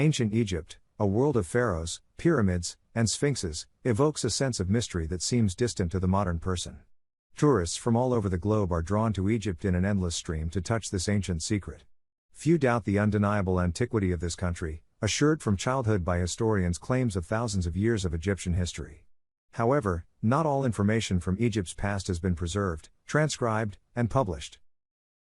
Ancient Egypt, a world of pharaohs, pyramids, and sphinxes, evokes a sense of mystery that seems distant to the modern person. Tourists from all over the globe are drawn to Egypt in an endless stream to touch this ancient secret. Few doubt the undeniable antiquity of this country, assured from childhood by historians' claims of thousands of years of Egyptian history. However, not all information from Egypt's past has been preserved, transcribed, and published.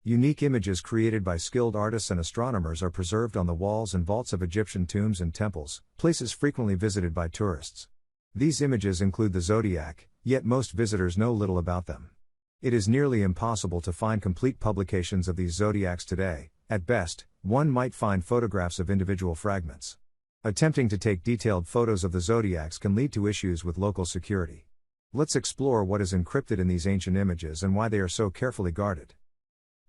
Unique images created by skilled artists and astronomers are preserved on the walls and vaults of Egyptian tombs and temples, places frequently visited by tourists. These images include the Zodiac, yet most visitors know little about them. It is nearly impossible to find complete publications of these zodiacs today. At best, one might find photographs of individual fragments. Attempting to take detailed photos of the zodiacs can lead to issues with local security. Let's explore what is encrypted in these ancient images and why they are so carefully guarded.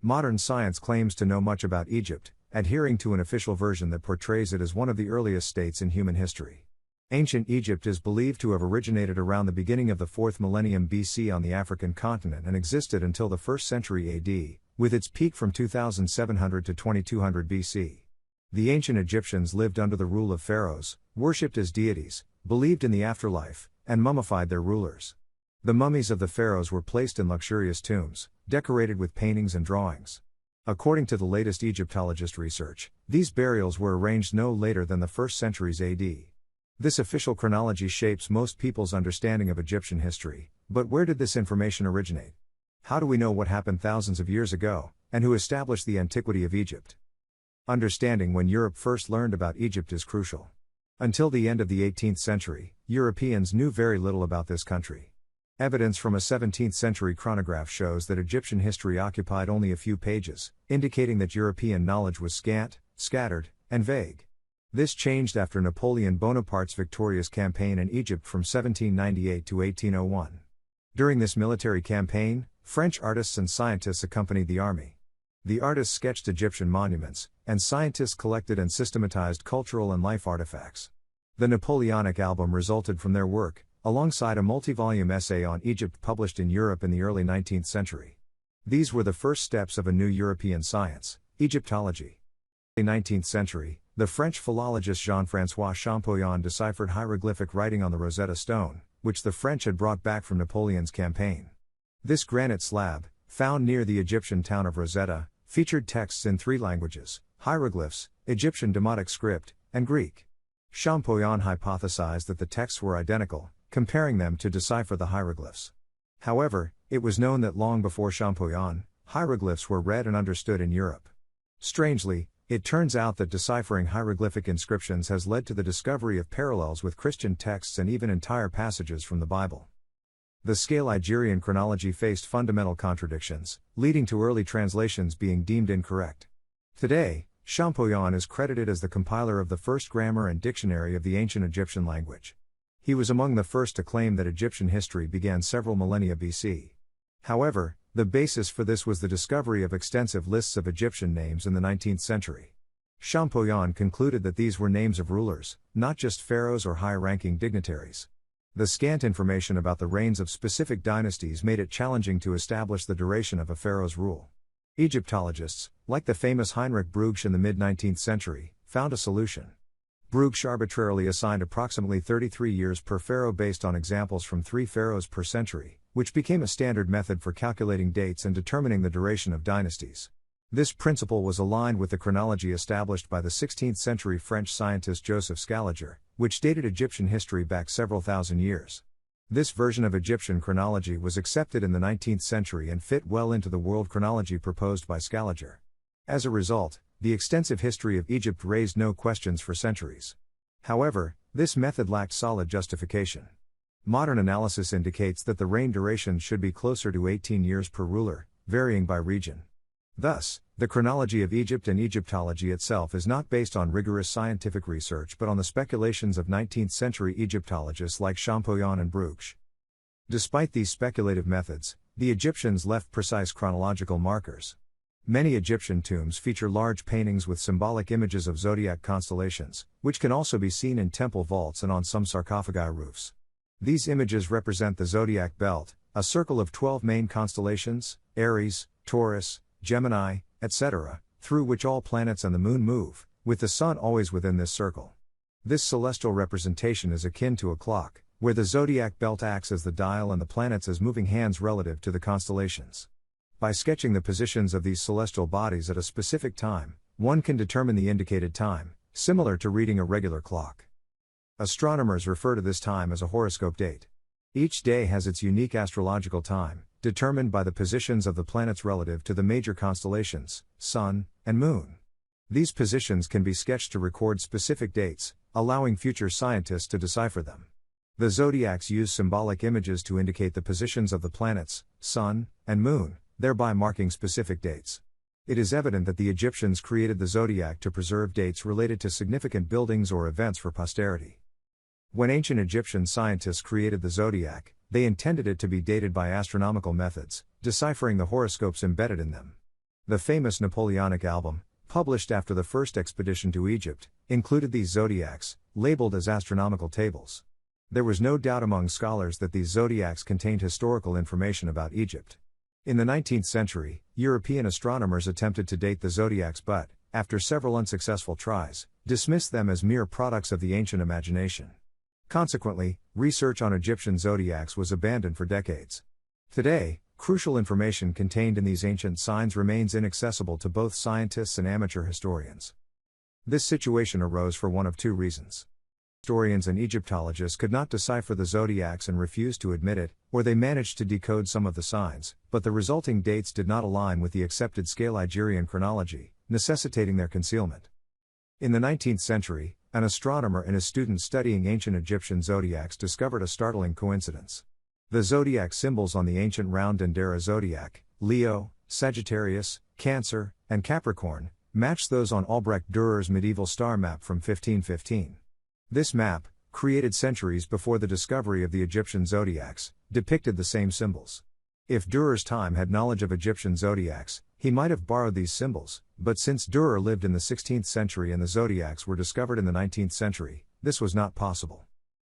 Modern science claims to know much about Egypt, adhering to an official version that portrays it as one of the earliest states in human history. Ancient Egypt is believed to have originated around the beginning of the 4th millennium BC on the African continent and existed until the 1st century AD, with its peak from 2700 to 2200 BC. The ancient Egyptians lived under the rule of pharaohs, worshipped as deities, believed in the afterlife, and mummified their rulers. The mummies of the pharaohs were placed in luxurious tombs, decorated with paintings and drawings. According to the latest Egyptologist research, these burials were arranged no later than the 1st centuries AD. This official chronology shapes most people's understanding of Egyptian history, but where did this information originate? How do we know what happened thousands of years ago, and who established the antiquity of Egypt? Understanding when Europe first learned about Egypt is crucial. Until the end of the 18th century, Europeans knew very little about this country. Evidence from a 17th century chronograph shows that Egyptian history occupied only a few pages, indicating that European knowledge was scant, scattered, and vague. This changed after Napoleon Bonaparte's victorious campaign in Egypt from 1798 to 1801. During this military campaign, French artists and scientists accompanied the army. The artists sketched Egyptian monuments, and scientists collected and systematized cultural and life artifacts. The Napoleonic album resulted from their work, alongside a multi-volume essay on Egypt published in Europe in the early 19th century. These were the first steps of a new European science, Egyptology. In the 19th century, the French philologist Jean-François Champollion deciphered hieroglyphic writing on the Rosetta Stone, which the French had brought back from Napoleon's campaign. This granite slab, found near the Egyptian town of Rosetta, featured texts in 3 languages: hieroglyphs, Egyptian Demotic script, and Greek. Champollion hypothesized that the texts were identical, comparing them to decipher the hieroglyphs. However, it was known that long before Champollion, hieroglyphs were read and understood in Europe. Strangely, it turns out that deciphering hieroglyphic inscriptions has led to the discovery of parallels with Christian texts and even entire passages from the Bible. The Scale-Igerian chronology faced fundamental contradictions, leading to early translations being deemed incorrect. Today, Champollion is credited as the compiler of the first grammar and dictionary of the ancient Egyptian language. He was among the first to claim that Egyptian history began several millennia BC. However, the basis for this was the discovery of extensive lists of Egyptian names in the 19th century. Champollion concluded that these were names of rulers, not just pharaohs or high-ranking dignitaries. The scant information about the reigns of specific dynasties made it challenging to establish the duration of a pharaoh's rule. Egyptologists, like the famous Heinrich Brugsch in the mid-19th century, found a solution. Brugsch arbitrarily assigned approximately 33 years per pharaoh based on examples from 3 pharaohs per century, which became a standard method for calculating dates and determining the duration of dynasties. This principle was aligned with the chronology established by the 16th century French scientist Joseph Scaliger, which dated Egyptian history back several thousand years. This version of Egyptian chronology was accepted in the 19th century and fit well into the world chronology proposed by Scaliger. As a result, the extensive history of Egypt raised no questions for centuries. However, this method lacked solid justification. Modern analysis indicates that the reign durations should be closer to 18 years per ruler, varying by region. Thus, the chronology of Egypt and Egyptology itself is not based on rigorous scientific research but on the speculations of 19th-century Egyptologists like Champollion and Brugsch. Despite these speculative methods, the Egyptians left precise chronological markers. Many Egyptian tombs feature large paintings with symbolic images of zodiac constellations, which can also be seen in temple vaults and on some sarcophagi roofs. These images represent the zodiac belt, a circle of 12 main constellations, Aries, Taurus, Gemini, etc., through which all planets and the moon move, with the sun always within this circle. This celestial representation is akin to a clock, where the zodiac belt acts as the dial and the planets as moving hands relative to the constellations. By sketching the positions of these celestial bodies at a specific time, one can determine the indicated time, similar to reading a regular clock. Astronomers refer to this time as a horoscope date. Each day has its unique astrological time, determined by the positions of the planets relative to the major constellations, Sun and Moon. These positions can be sketched to record specific dates, allowing future scientists to decipher them. The zodiacs use symbolic images to indicate the positions of the planets, Sun and Moon, thereby marking specific dates. It is evident that the Egyptians created the zodiac to preserve dates related to significant buildings or events for posterity. When ancient Egyptian scientists created the zodiac, they intended it to be dated by astronomical methods, deciphering the horoscopes embedded in them. The famous Napoleonic album, published after the first expedition to Egypt, included these zodiacs, labeled as astronomical tables. There was no doubt among scholars that these zodiacs contained historical information about Egypt. In the 19th century, European astronomers attempted to date the zodiacs but, after several unsuccessful tries, dismissed them as mere products of the ancient imagination. Consequently, research on Egyptian zodiacs was abandoned for decades. Today, crucial information contained in these ancient signs remains inaccessible to both scientists and amateur historians. This situation arose for one of two reasons. Historians and Egyptologists could not decipher the zodiacs and refused to admit it, or they managed to decode some of the signs, but the resulting dates did not align with the accepted Scale-Igerian chronology, necessitating their concealment. In the 19th century, an astronomer and his students studying ancient Egyptian zodiacs discovered a startling coincidence. The zodiac symbols on the ancient round Dendera zodiac, Leo, Sagittarius, Cancer, and Capricorn, matched those on Albrecht Dürer's medieval star map from 1515. This map, created centuries before the discovery of the Egyptian zodiacs, depicted the same symbols. If Dürer's time had knowledge of Egyptian zodiacs, he might have borrowed these symbols, but since Dürer lived in the 16th century and the zodiacs were discovered in the 19th century, this was not possible.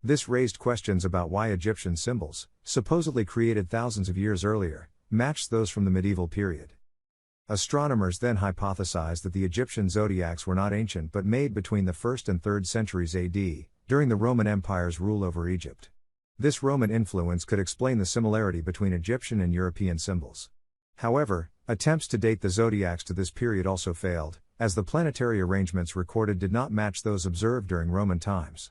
This raised questions about why Egyptian symbols, supposedly created thousands of years earlier, matched those from the medieval period. Astronomers then hypothesized that the Egyptian zodiacs were not ancient but made between the 1st and 3rd centuries AD, during the Roman Empire's rule over Egypt. This Roman influence could explain the similarity between Egyptian and European symbols. However, attempts to date the zodiacs to this period also failed, as the planetary arrangements recorded did not match those observed during Roman times.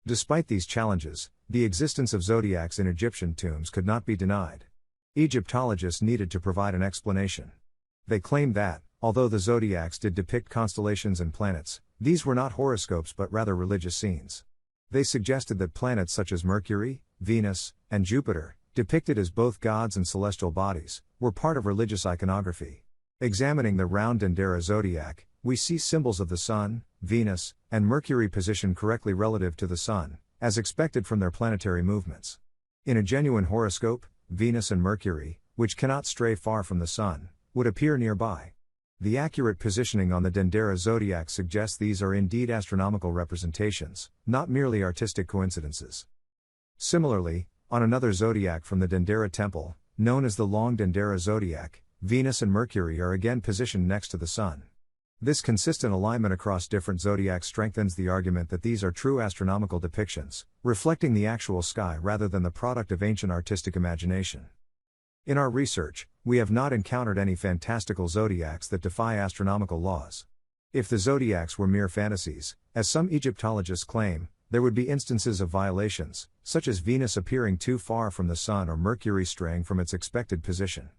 Despite these challenges, the existence of zodiacs in Egyptian tombs could not be denied. Egyptologists needed to provide an explanation. They claimed that, although the zodiacs did depict constellations and planets, these were not horoscopes but rather religious scenes. They suggested that planets such as Mercury, Venus, and Jupiter, depicted as both gods and celestial bodies, were part of religious iconography. Examining the round Dendera zodiac, we see symbols of the Sun, Venus, and Mercury positioned correctly relative to the Sun, as expected from their planetary movements. In a genuine horoscope, Venus and Mercury, which cannot stray far from the Sun, would appear nearby. The accurate positioning on the Dendera zodiac suggests these are indeed astronomical representations, not merely artistic coincidences. Similarly, on another zodiac from the Dendera temple, known as the Long Dendera zodiac, Venus and Mercury are again positioned next to the Sun. This consistent alignment across different zodiacs strengthens the argument that these are true astronomical depictions, reflecting the actual sky rather than the product of ancient artistic imagination. In our research, we have not encountered any fantastical zodiacs that defy astronomical laws. If the zodiacs were mere fantasies, as some Egyptologists claim, there would be instances of violations, such as Venus appearing too far from the Sun or Mercury straying from its expected position.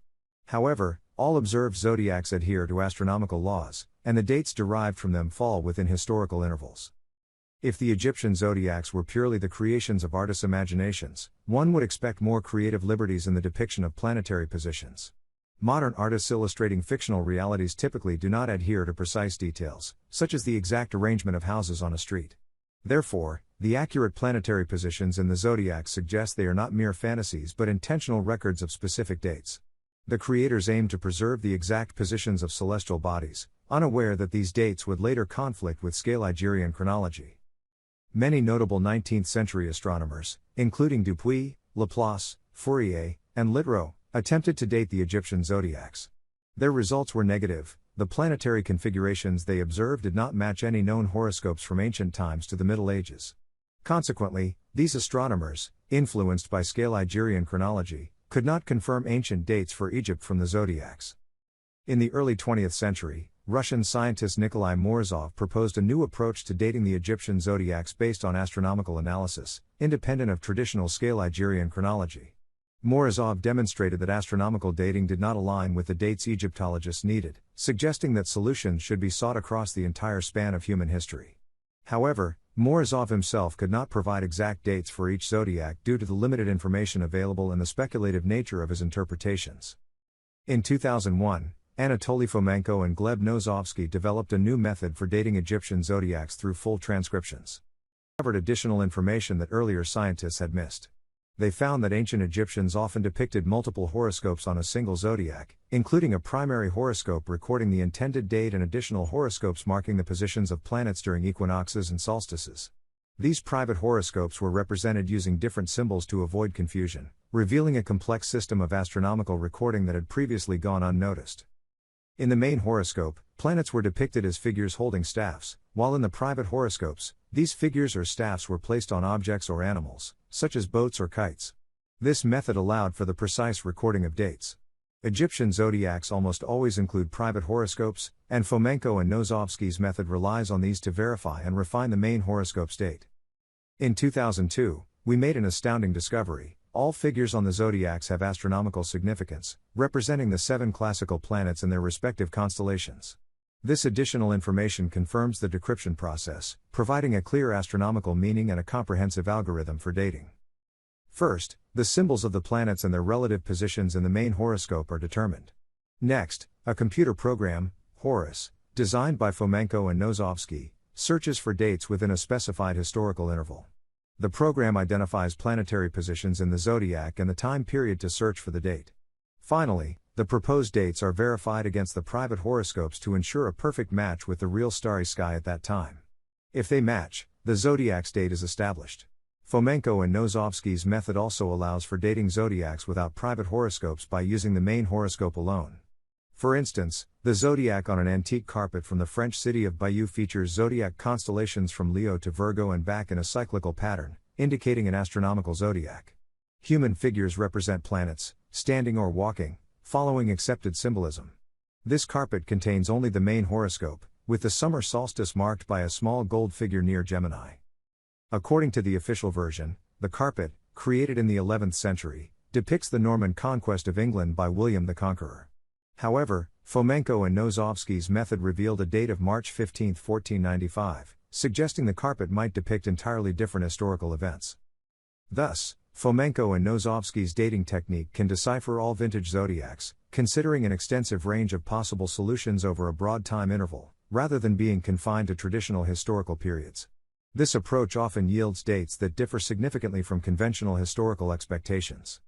However, all observed zodiacs adhere to astronomical laws, and the dates derived from them fall within historical intervals. If the Egyptian zodiacs were purely the creations of artists' imaginations, one would expect more creative liberties in the depiction of planetary positions. Modern artists illustrating fictional realities typically do not adhere to precise details, such as the exact arrangement of houses on a street. Therefore, the accurate planetary positions in the zodiacs suggest they are not mere fantasies but intentional records of specific dates. The creators aimed to preserve the exact positions of celestial bodies, unaware that these dates would later conflict with Scale-Igerian chronology. Many notable 19th-century astronomers, including Dupuy, Laplace, Fourier, and Littrow, attempted to date the Egyptian zodiacs. Their results were negative, the planetary configurations they observed did not match any known horoscopes from ancient times to the Middle Ages. Consequently, these astronomers, influenced by Scale-Igerian chronology, could not confirm ancient dates for Egypt from the zodiacs. In the early 20th century, Russian scientist Nikolai Morozov proposed a new approach to dating the Egyptian zodiacs based on astronomical analysis, independent of traditional Scale-Igerian chronology. Morozov demonstrated that astronomical dating did not align with the dates Egyptologists needed, suggesting that solutions should be sought across the entire span of human history. However, Morozov himself could not provide exact dates for each zodiac due to the limited information available and the speculative nature of his interpretations. In 2001, Anatoly Fomenko and Gleb Nozovsky developed a new method for dating Egyptian zodiacs through full transcriptions. They covered additional information that earlier scientists had missed. They found that ancient Egyptians often depicted multiple horoscopes on a single zodiac, including a primary horoscope recording the intended date and additional horoscopes marking the positions of planets during equinoxes and solstices. These private horoscopes were represented using different symbols to avoid confusion, revealing a complex system of astronomical recording that had previously gone unnoticed. In the main horoscope, planets were depicted as figures holding staffs, while in the private horoscopes, these figures or staffs were placed on objects or animals, such as boats or kites. This method allowed for the precise recording of dates. Egyptian zodiacs almost always include private horoscopes, and Fomenko and Nozovsky's method relies on these to verify and refine the main horoscope's date. In 2002, we made an astounding discovery. All figures on the zodiacs have astronomical significance, representing the 7 classical planets and their respective constellations. This additional information confirms the decryption process, providing a clear astronomical meaning and a comprehensive algorithm for dating. First, the symbols of the planets and their relative positions in the main horoscope are determined. Next, a computer program, Horus, designed by Fomenko and Nozovsky, searches for dates within a specified historical interval. The program identifies planetary positions in the zodiac and the time period to search for the date. Finally, the proposed dates are verified against the private horoscopes to ensure a perfect match with the real starry sky at that time. If they match, the zodiac's date is established. Fomenko and Nozovsky's method also allows for dating zodiacs without private horoscopes by using the main horoscope alone. For instance, the zodiac on an antique carpet from the French city of Bayeux features zodiac constellations from Leo to Virgo and back in a cyclical pattern, indicating an astronomical zodiac. Human figures represent planets, standing or walking, following accepted symbolism. This carpet contains only the main horoscope, with the summer solstice marked by a small gold figure near Gemini. According to the official version, the carpet, created in the 11th century, depicts the Norman conquest of England by William the Conqueror. However, Fomenko and Nozovsky's method revealed a date of March 15, 1495, suggesting the carpet might depict entirely different historical events. Thus, Fomenko and Nozovsky's dating technique can decipher all vintage zodiacs, considering an extensive range of possible solutions over a broad time interval, rather than being confined to traditional historical periods. This approach often yields dates that differ significantly from conventional historical expectations.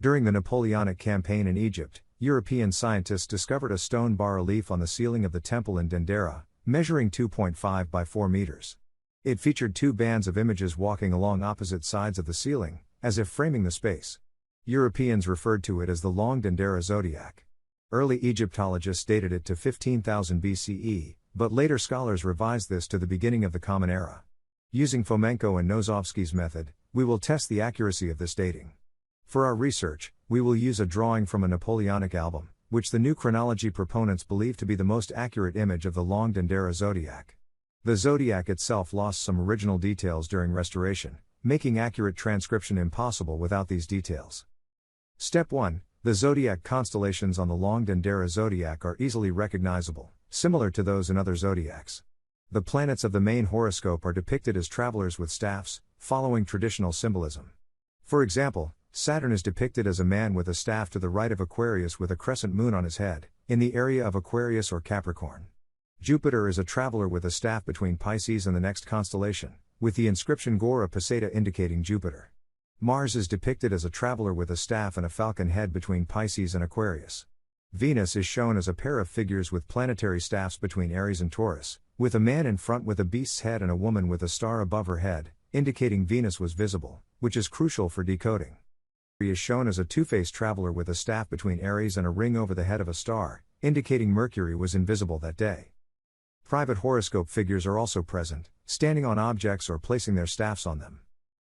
During the Napoleonic campaign in Egypt, European scientists discovered a stone bas-relief on the ceiling of the temple in Dendera, measuring 2.5 by 4 meters. It featured 2 bands of images walking along opposite sides of the ceiling, as if framing the space. Europeans referred to it as the Long Dendera Zodiac. Early Egyptologists dated it to 15,000 BCE, but later scholars revised this to the beginning of the Common Era. Using Fomenko and Nozovsky's method, we will test the accuracy of this dating. For our research, we will use a drawing from a Napoleonic album, which the new chronology proponents believe to be the most accurate image of the Long Dendera Zodiac. The zodiac itself lost some original details during restoration, making accurate transcription impossible without these details. Step 1. The zodiac constellations on the Long Dendera Zodiac are easily recognizable, similar to those in other zodiacs. The planets of the main horoscope are depicted as travelers with staffs, following traditional symbolism. For example, Saturn is depicted as a man with a staff to the right of Aquarius with a crescent moon on his head, in the area of Aquarius or Capricorn. Jupiter is a traveler with a staff between Pisces and the next constellation, with the inscription Gora Peseta indicating Jupiter. Mars is depicted as a traveler with a staff and a falcon head between Pisces and Aquarius. Venus is shown as a pair of figures with planetary staffs between Aries and Taurus, with a man in front with a beast's head and a woman with a star above her head, indicating Venus was visible, which is crucial for decoding. Is shown as a two-faced traveler with a staff between Aries and a ring over the head of a star, indicating Mercury was invisible that day. Private horoscope figures are also present, standing on objects or placing their staffs on them.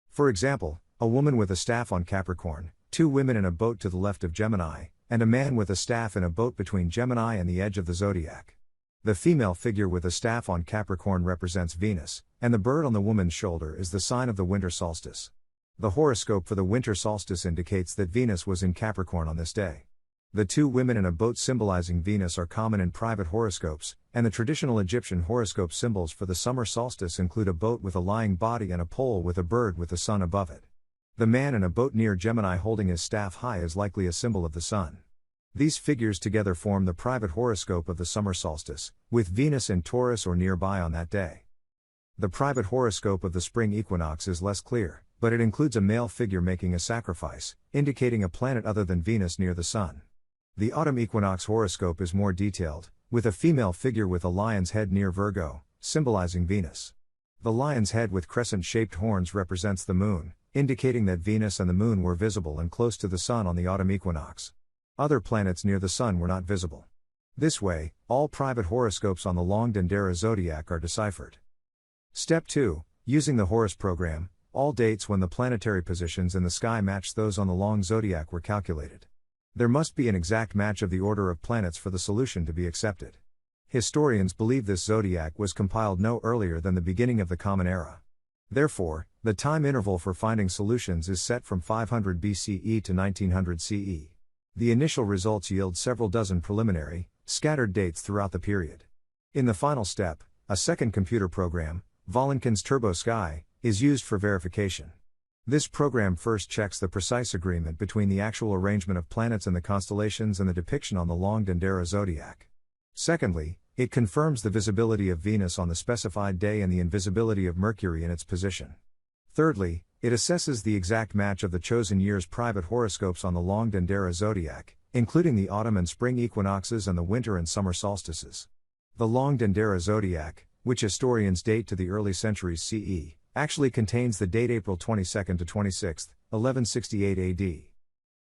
For example, a woman with a staff on Capricorn, two women in a boat to the left of Gemini, and a man with a staff in a boat between Gemini and the edge of the zodiac. The female figure with a staff on Capricorn represents Venus, and the bird on the woman's shoulder is the sign of the winter solstice. The horoscope for the winter solstice indicates that Venus was in Capricorn on this day. The two women in a boat symbolizing Venus are common in private horoscopes, and the traditional Egyptian horoscope symbols for the summer solstice include a boat with a lying body and a pole with a bird with the sun above it. The man in a boat near Gemini holding his staff high is likely a symbol of the sun. These figures together form the private horoscope of the summer solstice, with Venus in Taurus or nearby on that day. The private horoscope of the spring equinox is less clear, but it includes a male figure making a sacrifice, indicating a planet other than Venus near the sun. The autumn equinox horoscope is more detailed, with a female figure with a lion's head near Virgo, symbolizing Venus. The lion's head with crescent-shaped horns represents the moon, indicating that Venus and the moon were visible and close to the sun on the autumn equinox. Other planets near the sun were not visible. This way, all private horoscopes on the long Dendera zodiac are deciphered. Step 2. Using the Horus program, all dates when the planetary positions in the sky matched those on the long zodiac were calculated. There must be an exact match of the order of planets for the solution to be accepted. Historians believe this zodiac was compiled no earlier than the beginning of the Common Era. Therefore, the time interval for finding solutions is set from 500 BCE to 1900 CE. The initial results yield several dozen preliminary, scattered dates throughout the period. In the final step, a second computer program, Volinkin's Turbo Sky, is used for verification. This program first checks the precise agreement between the actual arrangement of planets in the constellations and the depiction on the long Dendera zodiac. Secondly, it confirms the visibility of Venus on the specified day and the invisibility of Mercury in its position. Thirdly, it assesses the exact match of the chosen year's private horoscopes on the long Dendera zodiac, including the autumn and spring equinoxes and the winter and summer solstices. The long Dendera zodiac, which historians date to the early centuries CE, actually contains the date April 22 to 26, 1168 AD.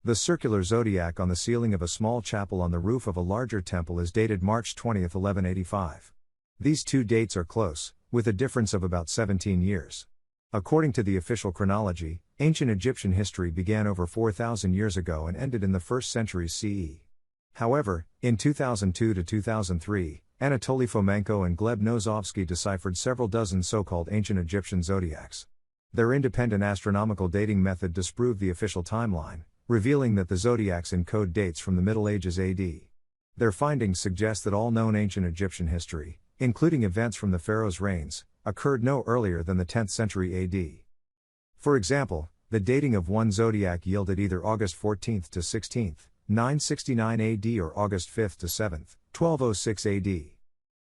The circular zodiac on the ceiling of a small chapel on the roof of a larger temple is dated March 20, 1185. These two dates are close, with a difference of about 17 years. According to the official chronology, ancient Egyptian history began over 4,000 years ago and ended in the 1st century CE. However, in 2002 to 2003, Anatoly Fomenko and Gleb Nozovsky deciphered several dozen so-called ancient Egyptian zodiacs. Their independent astronomical dating method disproved the official timeline, revealing that the zodiacs encode dates from the Middle Ages AD. Their findings suggest that all known ancient Egyptian history, including events from the pharaoh's reigns, occurred no earlier than the 10th century AD. For example, the dating of one zodiac yielded either August 14 to 16, 969 AD or August 5 to 7, 1206 AD.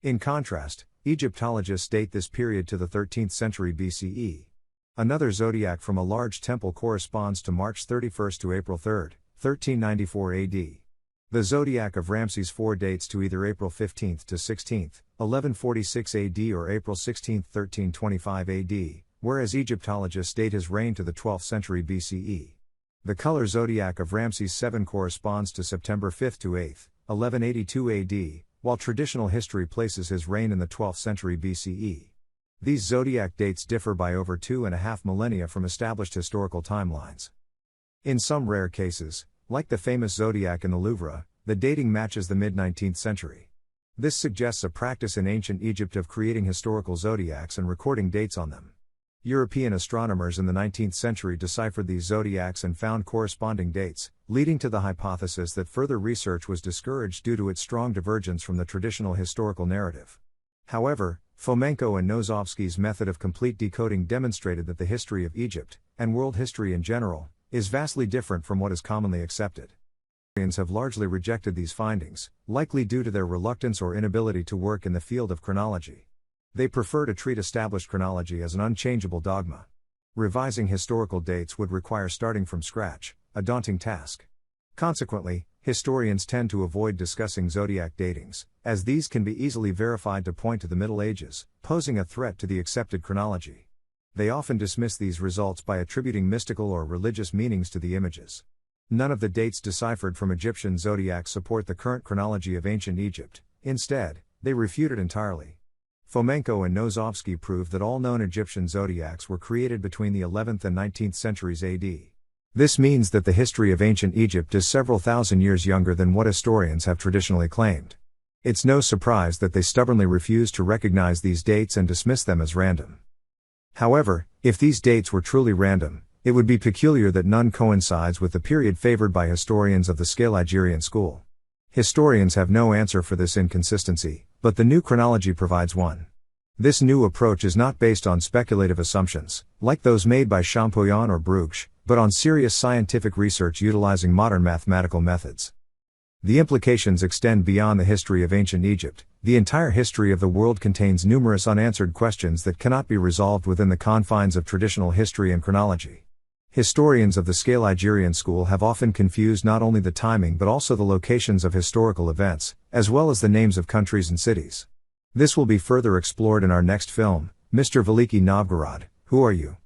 In contrast, Egyptologists date this period to the 13th century BCE. Another zodiac from a large temple corresponds to March 31 to April 3, 1394 AD. The zodiac of Ramses IV dates to either April 15 to 16, 1146 AD or April 16, 1325 AD, whereas Egyptologists date his reign to the 12th century BCE. The color zodiac of Ramses VII corresponds to September 5 to 8, 1182 AD, while traditional history places his reign in the 12th century BCE. These zodiac dates differ by over 2.5 millennia from established historical timelines. In some rare cases, like the famous zodiac in the Louvre, the dating matches the mid-19th century. This suggests a practice in ancient Egypt of creating historical zodiacs and recording dates on them. European astronomers in the 19th century deciphered these zodiacs and found corresponding dates, leading to the hypothesis that further research was discouraged due to its strong divergence from the traditional historical narrative. However, Fomenko and Nozovsky's method of complete decoding demonstrated that the history of Egypt, and world history in general, is vastly different from what is commonly accepted. Historians have largely rejected these findings, likely due to their reluctance or inability to work in the field of chronology. They prefer to treat established chronology as an unchangeable dogma. Revising historical dates would require starting from scratch, a daunting task. Consequently, historians tend to avoid discussing zodiac datings, as these can be easily verified to point to the Middle Ages, posing a threat to the accepted chronology. They often dismiss these results by attributing mystical or religious meanings to the images. None of the dates deciphered from Egyptian zodiacs support the current chronology of ancient Egypt. Instead, they refute it entirely. Fomenko and Nosovsky proved that all known Egyptian zodiacs were created between the 11th and 19th centuries AD. This means that the history of ancient Egypt is several thousand years younger than what historians have traditionally claimed. It's no surprise that they stubbornly refuse to recognize these dates and dismiss them as random. However, if these dates were truly random, it would be peculiar that none coincides with the period favored by historians of the Scaligerian school. Historians have no answer for this inconsistency, but the new chronology provides one. This new approach is not based on speculative assumptions, like those made by Champollion or Brugsch, but on serious scientific research utilizing modern mathematical methods. The implications extend beyond the history of ancient Egypt. The entire history of the world contains numerous unanswered questions that cannot be resolved within the confines of traditional history and chronology. Historians of the Scaligerian school have often confused not only the timing but also the locations of historical events, as well as the names of countries and cities. This will be further explored in our next film, Mr. Veliki Novgorod, Who Are You?